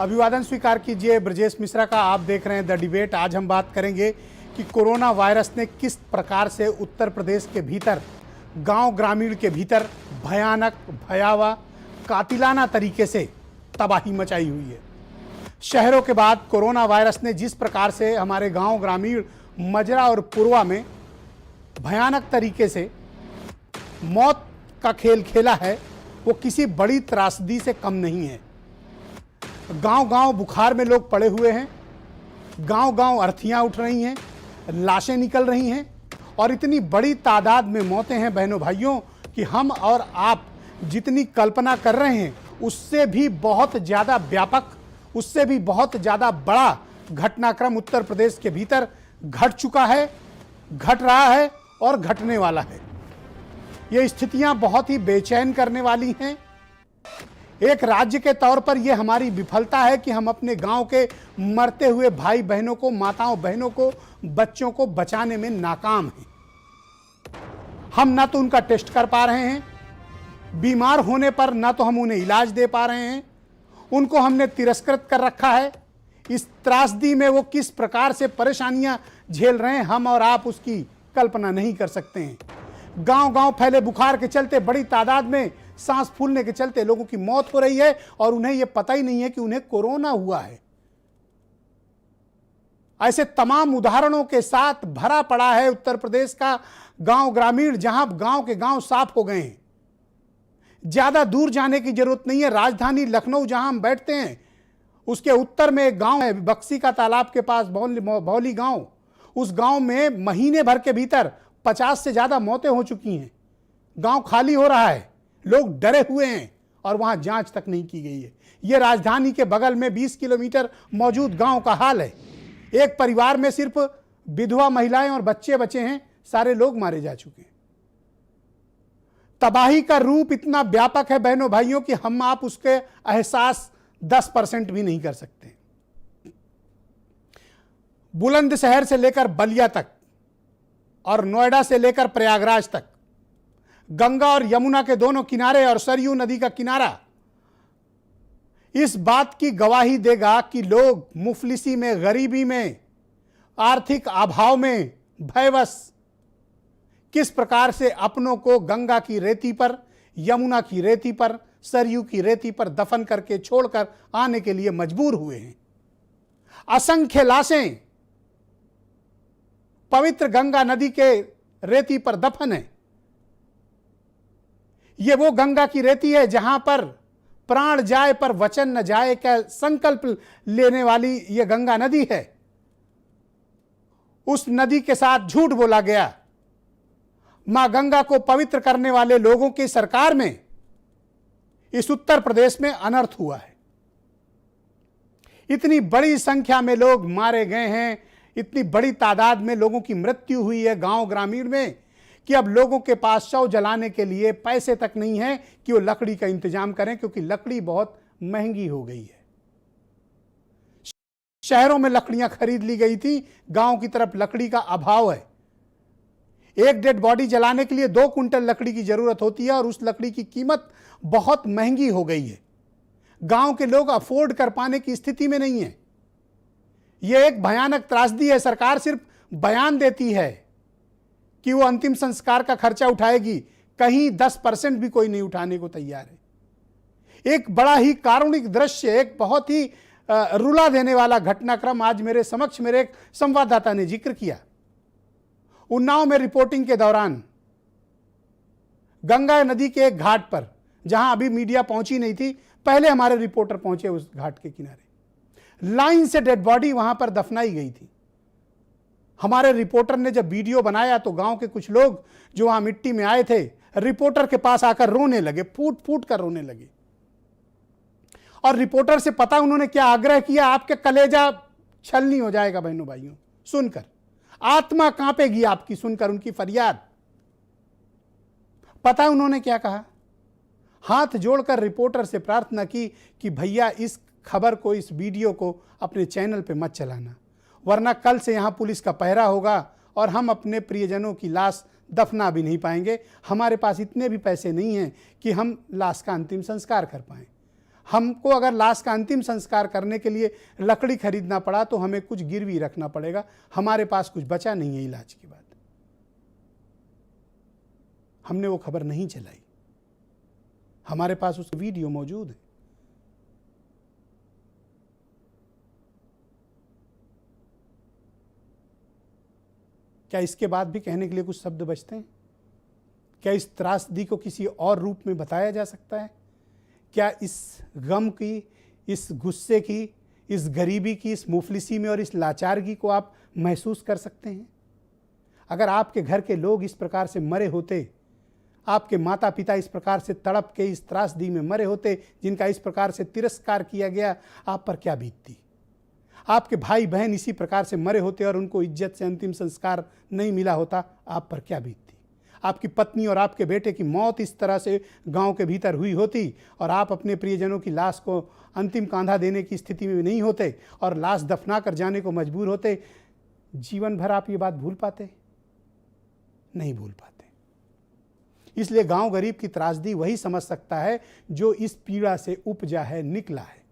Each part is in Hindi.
अभिवादन स्वीकार कीजिए ब्रजेश मिश्रा का। आप देख रहे हैं द डिबेट। आज हम बात करेंगे कि कोरोना वायरस ने किस प्रकार से उत्तर प्रदेश के भीतर, गांव ग्रामीण के भीतर भयानक, भयावह, कातिलाना तरीके से तबाही मचाई हुई है। शहरों के बाद कोरोना वायरस ने जिस प्रकार से हमारे गांव ग्रामीण, मजरा और पुरवा में भयानक तरीके से मौत का खेल खेला है, वो किसी बड़ी त्रासदी से कम नहीं है। गांव गांव बुखार में लोग पड़े हुए हैं, गांव गांव अर्थियां उठ रही हैं, लाशें निकल रही हैं और इतनी बड़ी तादाद में मौतें हैं बहनों भाइयों कि हम और आप जितनी कल्पना कर रहे हैं उससे भी बहुत ज़्यादा व्यापक, उससे भी बहुत ज़्यादा बड़ा घटनाक्रम उत्तर प्रदेश के भीतर घट चुका है, घट रहा है और घटने वाला है। ये स्थितियां बहुत ही बेचैन करने वाली हैं। एक राज्य के तौर पर यह हमारी विफलता है कि हम अपने गांव के मरते हुए भाई बहनों को, माताओं बहनों को, बच्चों को बचाने में नाकाम हैं। हम ना तो उनका टेस्ट कर पा रहे हैं, बीमार होने पर ना तो हम उन्हें इलाज दे पा रहे हैं, उनको हमने तिरस्कृत कर रखा है। इस त्रासदी में वो किस प्रकार से परेशानियां झेल रहे हैं, हम और आप उसकी कल्पना नहीं कर सकते हैं। गांव गांव फैले बुखार के चलते बड़ी तादाद में सांस फूलने के चलते लोगों की मौत हो रही है और उन्हें यह पता ही नहीं है कि उन्हें कोरोना हुआ है। ऐसे तमाम उदाहरणों के साथ भरा पड़ा है उत्तर प्रदेश का गांव ग्रामीण, जहां गांव के गांव साफ हो गए हैं। ज्यादा दूर जाने की जरूरत नहीं है। राजधानी लखनऊ जहां हम बैठते हैं उसके उत्तर में एक गांव है, बक्सी का तालाब के पास भौली गांव। उस गांव में महीने भर के भीतर 50 से ज्यादा मौतें हो चुकी हैं। गांव खाली हो रहा है, लोग डरे हुए हैं और वहां जांच तक नहीं की गई है। यह राजधानी के बगल में 20 किलोमीटर मौजूद गांव का हाल है। एक परिवार में सिर्फ विधवा महिलाएं और बच्चे बचे हैं, सारे लोग मारे जा चुके हैं। तबाही का रूप इतना व्यापक है बहनों भाइयों कि हम आप उसके एहसास 10% भी नहीं कर सकते। बुलंदशहर से लेकर बलिया तक और नोएडा से लेकर प्रयागराज तक, गंगा और यमुना के दोनों किनारे और सरयू नदी का किनारा इस बात की गवाही देगा कि लोग मुफलिसी में, गरीबी में, आर्थिक अभाव में, भयवश किस प्रकार से अपनों को गंगा की रेती पर, यमुना की रेती पर, सरयू की रेती पर दफन करके छोड़कर आने के लिए मजबूर हुए हैं। असंख्य लाशें पवित्र गंगा नदी के रेती पर दफन है। यह वो गंगा की रेती है जहां पर प्राण जाए पर वचन न जाए का संकल्प लेने वाली यह गंगा नदी है। उस नदी के साथ झूठ बोला गया। मां गंगा को पवित्र करने वाले लोगों की सरकार में इस उत्तर प्रदेश में अनर्थ हुआ है। इतनी बड़ी संख्या में लोग मारे गए हैं, इतनी बड़ी तादाद में लोगों की मृत्यु हुई है गांव ग्रामीण में कि अब लोगों के पास शव जलाने के लिए पैसे तक नहीं है कि वो लकड़ी का इंतजाम करें, क्योंकि लकड़ी बहुत महंगी हो गई है। शहरों में लकड़ियां खरीद ली गई थी, गांव की तरफ लकड़ी का अभाव है। एक डेड बॉडी जलाने के लिए 2 कुंटल लकड़ी की जरूरत होती है और उस लकड़ी की कीमत बहुत महंगी हो गई है। गांव के लोग अफोर्ड कर पाने की स्थिति में नहीं है। यह एक भयानक त्रासदी है। सरकार सिर्फ बयान देती है कि वो अंतिम संस्कार का खर्चा उठाएगी, कहीं 10% भी कोई नहीं उठाने को तैयार है। एक बड़ा ही कारुणिक दृश्य, एक बहुत ही रुला देने वाला घटनाक्रम आज मेरे समक्ष मेरे एक संवाददाता ने जिक्र किया। उन्नाव में रिपोर्टिंग के दौरान गंगा नदी के एक घाट पर, जहां अभी मीडिया पहुंची नहीं थी, पहले हमारे रिपोर्टर पहुंचे उस घाट के किनारे। लाइन से डेड बॉडी वहां पर दफनाई गई थी। हमारे रिपोर्टर ने जब वीडियो बनाया तो गांव के कुछ लोग जो वहां मिट्टी में आए थे, रिपोर्टर के पास आकर रोने लगे, फूट फूट कर रोने लगे। और रिपोर्टर से पता उन्होंने क्या आग्रह किया, आपके कलेजा छलनी हो जाएगा बहनों भाइयों सुनकर, आत्मा कांपेगी आपकी सुनकर उनकी फरियाद। पता है उन्होंने क्या कहा? हाथ जोड़कर रिपोर्टर से प्रार्थना की कि भैया इस खबर को, इस वीडियो को अपने चैनल पे मत चलाना, वरना कल से यहां पुलिस का पहरा होगा और हम अपने प्रियजनों की लाश दफना भी नहीं पाएंगे। हमारे पास इतने भी पैसे नहीं हैं कि हम लाश का अंतिम संस्कार कर पाएं। हमको अगर लाश का अंतिम संस्कार करने के लिए लकड़ी खरीदना पड़ा तो हमें कुछ गिरवी रखना पड़ेगा, हमारे पास कुछ बचा नहीं है इलाज के बाद। हमने वो खबर नहीं चलाई, हमारे पास उसका वीडियो मौजूद है। क्या इसके बाद भी कहने के लिए कुछ शब्द बचते हैं? क्या इस त्रासदी को किसी और रूप में बताया जा सकता है? क्या इस गम की, इस गुस्से की, इस गरीबी की, इस मुफलिसी में और इस लाचारगी को आप महसूस कर सकते हैं? अगर आपके घर के लोग इस प्रकार से मरे होते, आपके माता पिता इस प्रकार से तड़प के इस त्रासदी में मरे होते, जिनका इस प्रकार से तिरस्कार किया गया, आप पर क्या बीतती? आपके भाई बहन इसी प्रकार से मरे होते और उनको इज्जत से अंतिम संस्कार नहीं मिला होता, आप पर क्या बीतती? आपकी पत्नी और आपके बेटे की मौत इस तरह से गांव के भीतर हुई होती और आप अपने प्रियजनों की लाश को अंतिम कांधा देने की स्थिति में नहीं होते और लाश दफना कर जाने को मजबूर होते, जीवन भर आप ये बात भूल पाते? नहीं भूल पाते। इसलिए गांव गरीब की त्रासदी वही समझ सकता है जो इस पीड़ा से उपजा है, निकला है।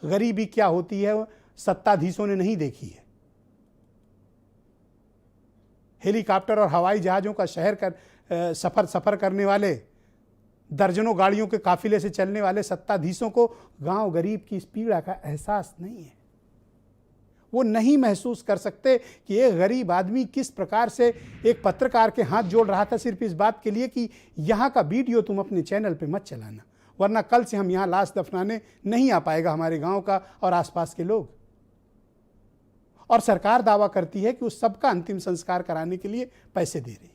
गरीबी क्या होती है सत्ताधीशों ने नहीं देखी है। हेलीकॉप्टर और हवाई जहाज़ों का सफर करने वाले, दर्जनों गाड़ियों के काफिले से चलने वाले सत्ताधीशों को गांव गरीब की इस पीड़ा का एहसास नहीं है। वो नहीं महसूस कर सकते कि एक गरीब आदमी किस प्रकार से एक पत्रकार के हाथ जोड़ रहा था सिर्फ इस बात के लिए कि यहाँ का वीडियो तुम अपने चैनल पे मत चलाना, वरना कल से हम यहाँ लाश दफनाने नहीं आ पाएगा हमारे गांव का और आसपास के लोग। और सरकार दावा करती है कि उस सबका अंतिम संस्कार कराने के लिए पैसे दे रही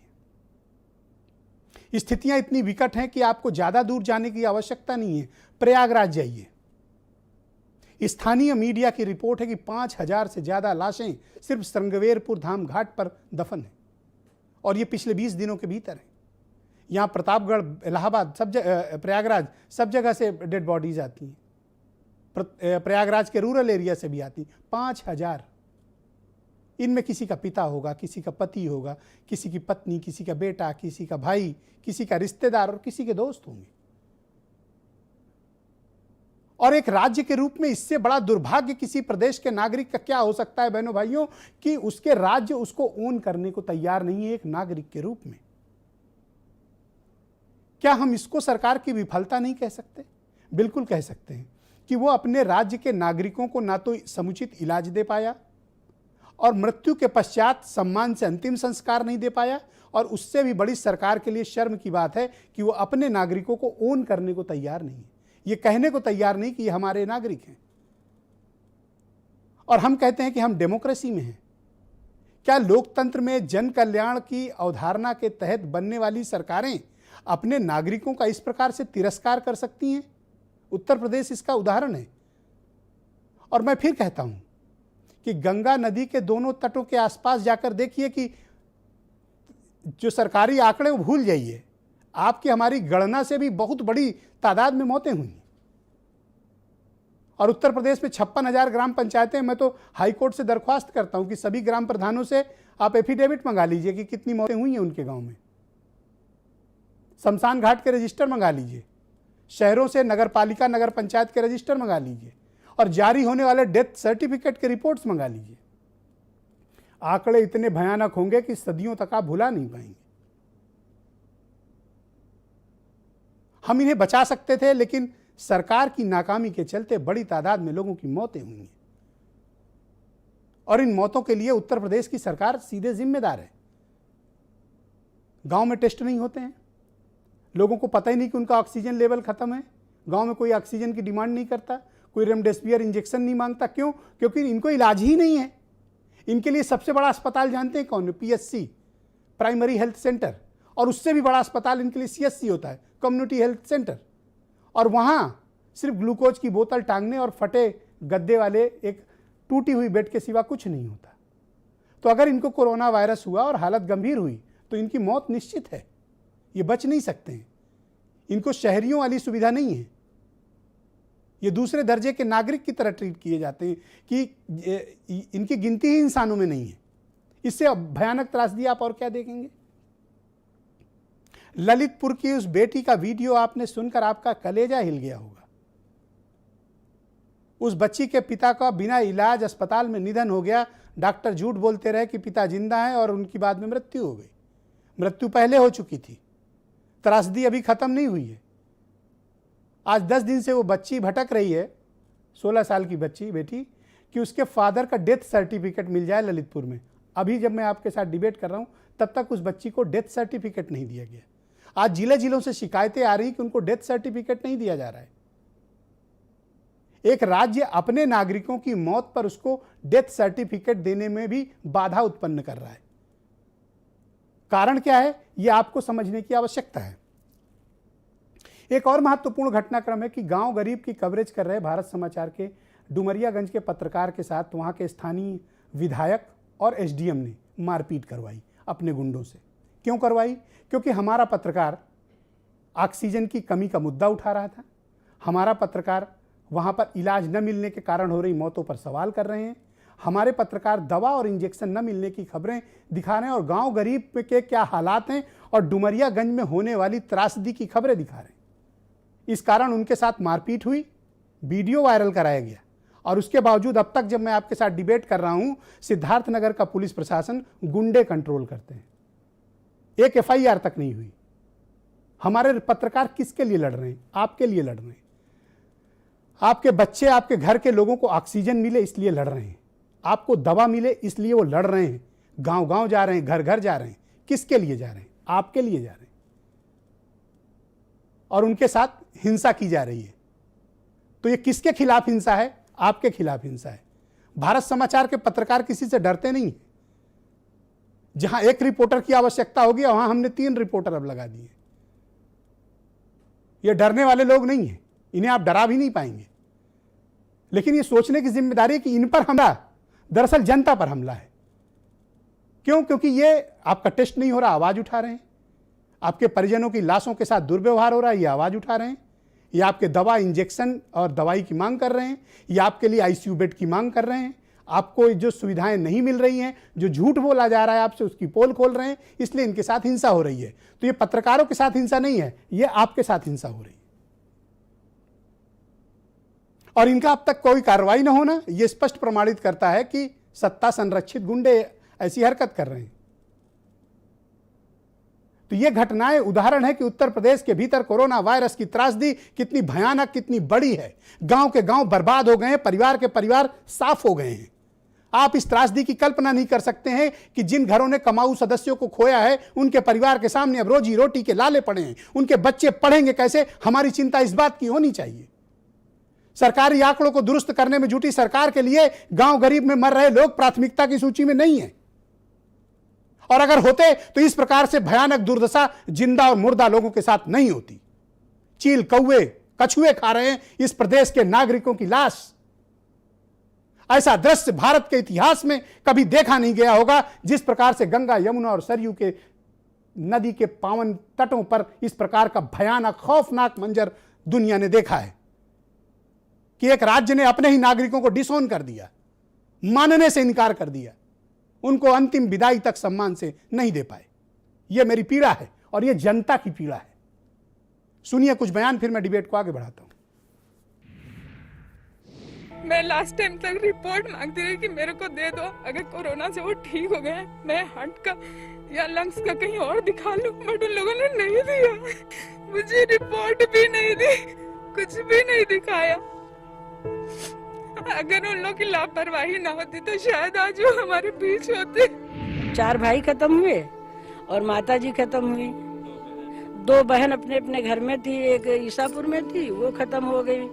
है। स्थितियां इतनी विकट हैं कि आपको ज्यादा दूर जाने की आवश्यकता नहीं है, प्रयागराज जाइए। स्थानीय मीडिया की रिपोर्ट है कि 5000 से ज्यादा लाशें सिर्फ श्रृंगवेरपुर धाम घाट पर दफन है और ये पिछले 20 दिनों के भीतर है। यहाँ प्रतापगढ़, इलाहाबाद, प्रयागराज, सब जगह से डेड बॉडीज आती हैं। प्रयागराज के रूरल एरिया से भी आती। 5000। इनमें किसी का पिता होगा, किसी का पति होगा, किसी की पत्नी, किसी का बेटा, किसी का भाई, किसी का रिश्तेदार और किसी के दोस्त होंगे। और एक राज्य के रूप में इससे बड़ा दुर्भाग्य किसी प्रदेश के नागरिक का क्या हो सकता है बहनों भाइयों, कि उसके राज्य उसको ओन करने को तैयार नहीं है एक नागरिक के रूप में। क्या हम इसको सरकार की विफलता नहीं कह सकते? बिल्कुल कह सकते हैं कि वो अपने राज्य के नागरिकों को ना तो समुचित इलाज दे पाया और मृत्यु के पश्चात सम्मान से अंतिम संस्कार नहीं दे पाया, और उससे भी बड़ी सरकार के लिए शर्म की बात है कि वो अपने नागरिकों को ओन करने को तैयार नहीं है, ये कहने को तैयार नहीं कि ये हमारे नागरिक हैं। और हम कहते हैं कि हम डेमोक्रेसी में हैं। क्या लोकतंत्र में जन कल्याण की अवधारणा के तहत बनने वाली सरकारें अपने नागरिकों का इस प्रकार से तिरस्कार कर सकती हैं? उत्तर प्रदेश इसका उदाहरण है। और मैं फिर कहता हूं कि गंगा नदी के दोनों तटों के आसपास जाकर देखिए कि जो सरकारी आंकड़े वो भूल जाइए, आपकी हमारी गणना से भी बहुत बड़ी तादाद में मौतें हुई। और उत्तर प्रदेश में 56,000 ग्राम पंचायतें। मैं तो हाईकोर्ट से दरख्वास्त करता हूं कि सभी ग्राम प्रधानों से आप एफिडेविट मंगा लीजिए कि कितनी मौतें हुई हैं उनके गांव में। शमशान घाट के रजिस्टर मंगा लीजिए, शहरों से नगर पालिका, नगर पंचायत के रजिस्टर मंगा लीजिए और जारी होने वाले डेथ सर्टिफिकेट के रिपोर्ट्स मंगा लीजिए। आंकड़े इतने भयानक होंगे कि सदियों तक आप भुला नहीं पाएंगे। हम इन्हें बचा सकते थे, लेकिन सरकार की नाकामी के चलते बड़ी तादाद में लोगों की मौतें हुई हैं और इन मौतों के लिए उत्तर प्रदेश की सरकार सीधे जिम्मेदार है। गांव में टेस्ट नहीं होते हैं, लोगों को पता ही नहीं कि उनका ऑक्सीजन लेवल खत्म है। गांव में कोई ऑक्सीजन की डिमांड नहीं करता, कोई रेमडेसिविर इंजेक्शन नहीं मांगता। क्यों? क्योंकि इनको इलाज ही नहीं है। इनके लिए सबसे बड़ा अस्पताल जानते हैं कौन है? PHC, primary health centre. और उससे भी बड़ा अस्पताल इनके लिए सीएचसी होता है, कम्युनिटी हेल्थ सेंटर। और वहां सिर्फ ग्लूकोज की बोतल टांगने और फटे गद्दे वाले एक टूटी हुई बेड के सिवा कुछ नहीं होता। तो अगर इनको कोरोना वायरस हुआ और हालत गंभीर हुई तो इनकी मौत निश्चित है, ये बच नहीं सकते हैं। इनको शहरियों वाली सुविधा नहीं है, ये दूसरे दर्जे के नागरिक की तरह ट्रीट किए जाते हैं कि इनकी गिनती ही इंसानों में नहीं है। इससे भयानक त्रासदी आप और क्या देखेंगे? ललितपुर की उस बेटी का वीडियो आपने सुनकर आपका कलेजा हिल गया होगा। उस बच्ची के पिता का बिना इलाज अस्पताल में निधन हो गया। डॉक्टर झूठ बोलते रहे कि पिता जिंदा है और उनकी बाद में मृत्यु हो गई। मृत्यु पहले हो चुकी थी, त्रासदी अभी खत्म नहीं हुई है। आज 10 दिन से वो बच्ची भटक रही है, 16 साल की बच्ची बेटी, कि उसके फादर का डेथ सर्टिफिकेट मिल जाए ललितपुर में। अभी जब मैं आपके साथ डिबेट कर रहा हूं तब तक उस बच्ची को डेथ सर्टिफिकेट नहीं दिया गया। आज जिले जिलों से शिकायतें आ रही कि उनको डेथ सर्टिफिकेट नहीं दिया जा रहा है। एक राज्य अपने नागरिकों की मौत पर उसको डेथ सर्टिफिकेट देने में भी बाधा उत्पन्न कर रहा है। कारण क्या है, यह आपको समझने की आवश्यकता है। एक और महत्वपूर्ण घटनाक्रम है कि गांव गरीब की कवरेज कर रहे भारत समाचार के डुमरियागंज के पत्रकार के साथ वहां के स्थानीय विधायक और एसडीएम ने मारपीट करवाई अपने गुंडों से। क्यों करवाई? क्योंकि हमारा पत्रकार ऑक्सीजन की कमी का मुद्दा उठा रहा था। हमारा पत्रकार वहां पर इलाज न मिलने के कारण हो रही मौतों पर सवाल कर रहे हैं। हमारे पत्रकार दवा और इंजेक्शन न मिलने की खबरें दिखा रहे हैं और गांव गरीब के क्या हालात हैं और डुमरियागंज में होने वाली त्रासदी की खबरें दिखा रहे हैं। इस कारण उनके साथ मारपीट हुई, वीडियो वायरल कराया गया और उसके बावजूद अब तक जब मैं आपके साथ डिबेट कर रहा हूं, सिद्धार्थनगर का पुलिस प्रशासन गुंडे कंट्रोल करते हैं। एक एफआईआर तक नहीं हुई। हमारे पत्रकार किसके लिए लड़ रहे हैं? आपके लिए लड़ रहे हैं। आपके बच्चे, आपके घर के लोगों को ऑक्सीजन मिले इसलिए लड़ रहे हैं। आपको दवा मिले इसलिए वो लड़ रहे हैं। गांव गांव जा रहे हैं, घर घर जा रहे हैं। किसके लिए जा रहे हैं? आपके लिए जा रहे हैं। और उनके साथ हिंसा की जा रही है। तो ये किसके खिलाफ हिंसा है? आपके खिलाफ हिंसा है। भारत समाचार के पत्रकार किसी से डरते नहीं। जहां एक रिपोर्टर की आवश्यकता होगी वहां हमने 3 रिपोर्टर अब लगा दिए। ये डरने वाले लोग नहीं है, इन्हें आप डरा भी नहीं पाएंगे। लेकिन ये सोचने की जिम्मेदारी है कि इन पर हमला दरअसल जनता पर हमला है। क्यों? क्योंकि ये आपका टेस्ट नहीं हो रहा, आवाज उठा रहे हैं। आपके परिजनों की लाशों के साथ दुर्व्यवहार हो रहा है, ये आवाज उठा रहे हैं। ये आपके दवा, इंजेक्शन और दवाई की मांग कर रहे हैं। ये आपके लिए आईसीयू बेड की मांग कर रहे हैं। आपको जो सुविधाएं नहीं मिल रही हैं, जो झूठ बोला जा रहा है आपसे, उसकी पोल खोल रहे हैं। इसलिए इनके साथ हिंसा हो रही है। तो ये पत्रकारों के साथ हिंसा नहीं है, ये आपके साथ हिंसा हो रही है। और इनका अब तक कोई कार्रवाई न होना यह स्पष्ट प्रमाणित करता है कि सत्ता संरक्षित गुंडे ऐसी हरकत कर रहे हैं। तो ये घटनाएं उदाहरण है कि उत्तर प्रदेश के भीतर कोरोना वायरस की त्रासदी कितनी भयानक, कितनी बड़ी है। गांव के गांव बर्बाद हो गए हैं, परिवार के परिवार साफ हो गए हैं। आप इस त्रासदी की कल्पना नहीं कर सकते हैं कि जिन घरों ने कमाऊ सदस्यों को खोया है, उनके परिवार के सामने अब रोजी रोटी के लाले पड़े हैं। उनके बच्चे पढ़ेंगे कैसे? हमारी चिंता इस बात की होनी चाहिए। सरकारी आंकड़ों को दुरुस्त करने में जुटी सरकार के लिए गांव गरीब में मर रहे लोग प्राथमिकता की सूची में नहीं है। और अगर होते तो इस प्रकार से भयानक दुर्दशा जिंदा और मुर्दा लोगों के साथ नहीं होती। चील, कौवे, कछुए खा रहे हैं इस प्रदेश के नागरिकों की लाश। ऐसा दृश्य भारत के इतिहास में कभी देखा नहीं गया होगा। जिस प्रकार से गंगा, यमुना और सरयू के नदी के पावन तटों पर इस प्रकार का भयानक, खौफनाक मंजर दुनिया ने देखा है कि एक राज्य ने अपने ही नागरिकों को डिसऑन कर दिया, मानने से इनकार कर दिया, उनको अंतिम विदाई तक सम्मान से नहीं दे पाए। यह मेरी पीड़ा है और यह जनता की पीड़ा है। सुनिए कुछ बयान, फिर मैं डिबेट को आगे बढ़ाता हूं। मैं लास्ट टाइम तक रिपोर्ट मांगती रही कि मेरे को दे दो, अगर कोरोना से वो ठीक हो गए मैं हार्ट का या लंग्स का कहीं और दिखा लूं, बट उन लोगों ने नहीं दिया। मुझे रिपोर्ट भी नहीं दी, कुछ भी नहीं दिखाया। अगर उन लोग की लापरवाही ना होती तो शायद आज वो हमारे बीच होते। 4 भाई खत्म हुए और माता जी खत्म हुई। 2 बहन अपने अपने घर में थी, एक ईसापुर में थी, वो खत्म हो गई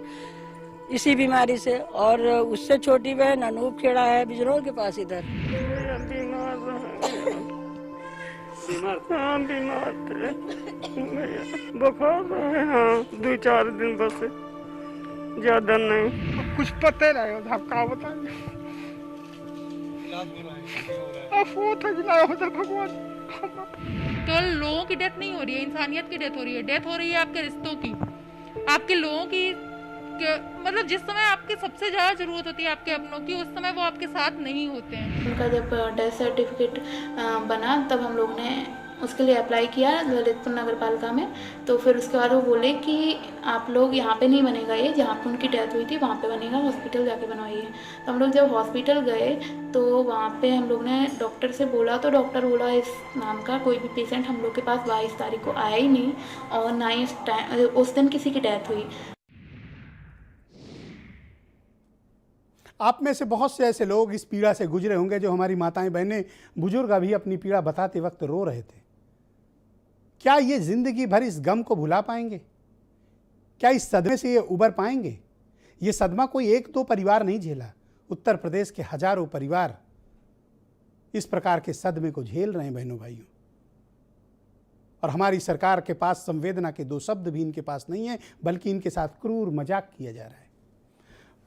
इसी बीमारी से। और उससे छोटी बहन अनूप खेड़ा है बिजनौर के पास इधर। बीमार थे, बुखार है। हाँ 2-4 दिन बस, ज्यादा नहीं। कुछ पता नहीं होता, क्या बताएं। भगवान, केवल लोगों की डेथ नहीं हो रही है, इंसानियत की डेथ हो रही है। डेथ हो रही है आपके रिश्तों की, आपके लोगों की। मतलब जिस समय आपकी सबसे ज्यादा जरूरत होती है आपके अपनों की, उस समय वो आपके साथ नहीं होते हैं। उनका जब डेथ सर्टिफिकेट बना तब हम लोग ने उसके लिए अप्लाई किया ललितपुर नगर पालिका में। तो फिर उसके बाद वो बोले कि आप लोग यहाँ पे नहीं बनेगा, ये जहाँ पे उनकी डेथ हुई थी वहाँ पे बनेगा, हॉस्पिटल जाके बनवाइए। तो हम लोग जब हॉस्पिटल गए तो वहाँ पे हम लोग ने डॉक्टर से बोला, तो डॉक्टर बोला इस नाम का कोई भी पेशेंट हम लोग के पास 22 तारीख को आया ही नहीं, और ना ही उस दिन किसी की डेथ हुई। आप में से बहुत से ऐसे लोग इस पीड़ा से गुजरे होंगे, जो हमारी माताएं बहनें बुजुर्ग अभी अपनी पीड़ा बताते वक्त रो रहे थे। क्या ये जिंदगी भर इस गम को भुला पाएंगे? क्या इस सदमे से ये उबर पाएंगे? ये सदमा कोई एक दो परिवार नहीं झेला, उत्तर प्रदेश के हजारों परिवार इस प्रकार के सदमे को झेल रहे हैं बहनों भाइयों। और हमारी सरकार के पास संवेदना के दो शब्द भी इनके पास नहीं है, बल्कि इनके साथ क्रूर मजाक किया जा रहा है।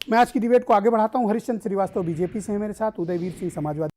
मैं आज की डिबेट को आगे बढ़ाता हूं। हरिश्चंद्र श्रीवास्तव बीजेपी से हैं मेरे साथ, उदयवीर सिंह समाजवादी